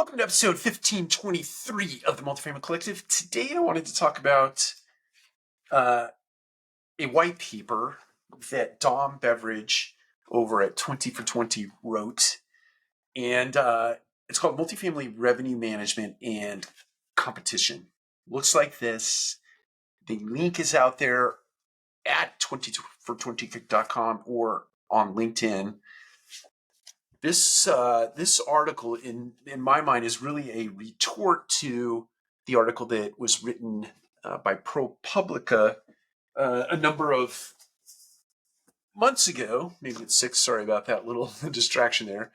Welcome to episode 1523 of the Multifamily Collective. Today I wanted to talk about a white paper that Dom Beveridge over at 20for20 wrote. And it's called Multifamily Revenue Management and Competition. Looks like this. The link is out there at 20for20.com or on LinkedIn. This article, in my mind, is really a retort to the article that was written by ProPublica a number of months ago. Maybe it's 6. Sorry about that little distraction there.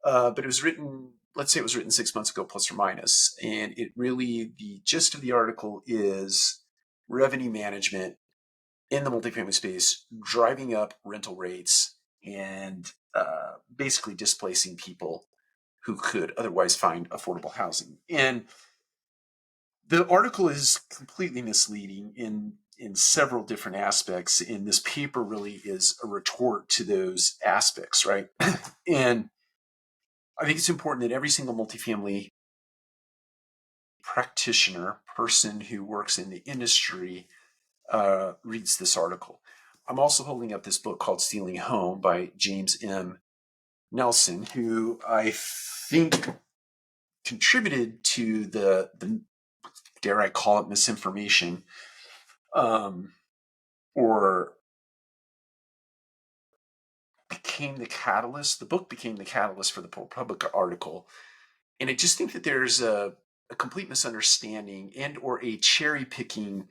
But it was written, let's say it was written 6 months ago, plus or minus. And it really, the gist of the article is revenue management in the multifamily space, driving up rental rates and basically displacing people who could otherwise find affordable housing. And the article is completely misleading in several different aspects, and this paper really is a retort to those aspects, right? And I think it's important that every single multifamily practitioner, person who works in the industry, reads this article. I'm also holding up this book called Stealing Home by James M. Nelson, who I think contributed to the dare I call it, misinformation, or became the catalyst. The book became the catalyst for the ProPublica article. And I just think that there's a complete misunderstanding and or a cherry picking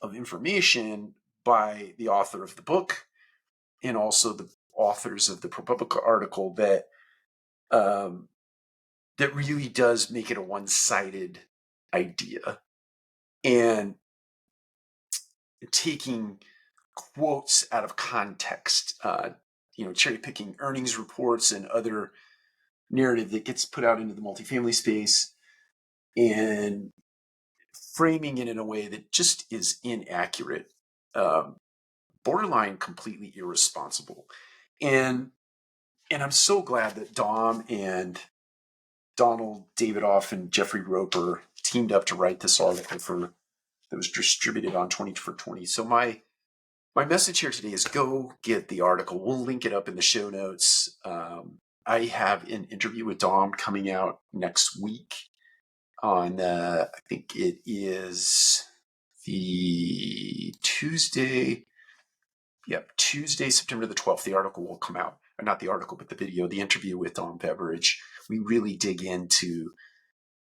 of information by the author of the book and also the authors of the ProPublica article that that really does make it a one-sided idea. And taking quotes out of context, cherry picking earnings reports and other narrative that gets put out into the multifamily space and framing it in a way that just is inaccurate, borderline completely irresponsible. And I'm so glad that Dom and Donald Davidoff and Jeffrey Roper teamed up to write this article that was distributed on 20for20. So my message here today is go get the article. We'll link it up in the show notes. I have an interview with Dom coming out next week on, I think it is the Tuesday, September the 12th. The article will come out. Or not the article, but the video, the interview with Dom Beveridge. We really dig into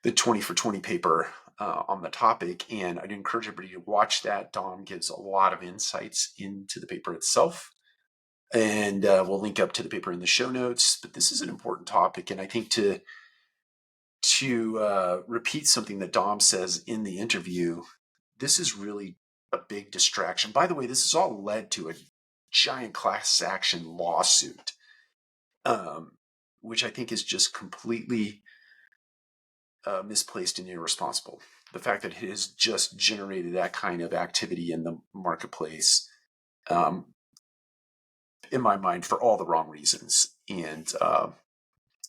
the 20for20 paper on the topic, and I'd encourage everybody to watch that. Dom gives a lot of insights into the paper itself, and we'll link up to the paper in the show notes. But this is an important topic, and I think to repeat something that Dom says in the interview, this is really a big distraction. By the way, this has all led to a giant class action lawsuit, which I think is just completely misplaced and irresponsible. The fact that it has just generated that kind of activity in the marketplace, in my mind, for all the wrong reasons. And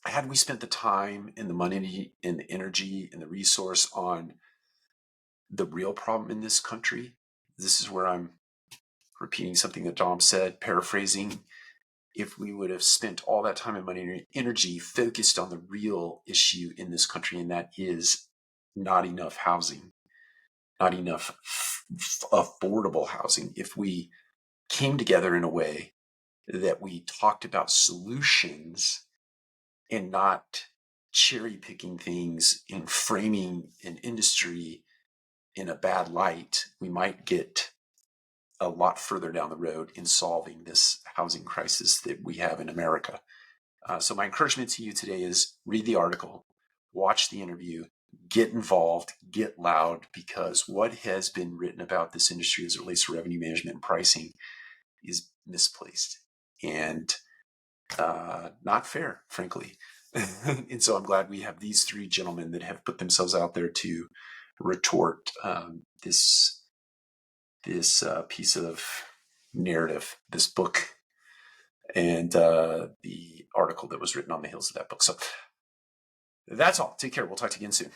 had we spent the time and the money and the energy and the resource on the real problem in this country, this is where I'm repeating something that Dom said, paraphrasing. If we would have spent all that time and money and energy focused on the real issue in this country, and that is not enough housing, not enough affordable housing. If we came together in a way that we talked about solutions and not cherry picking things and framing an industry in a bad light, we might get a lot further down the road in solving this housing crisis that we have in America. So my encouragement to you today is read the article, watch the interview, get involved, get loud, because what has been written about this industry as it relates to revenue management and pricing is misplaced and not fair, frankly. And so I'm glad we have these three gentlemen that have put themselves out there to retort this piece of narrative, this book, and the article that was written on the heels of that book. So That's all. Take care. We'll talk to you again soon.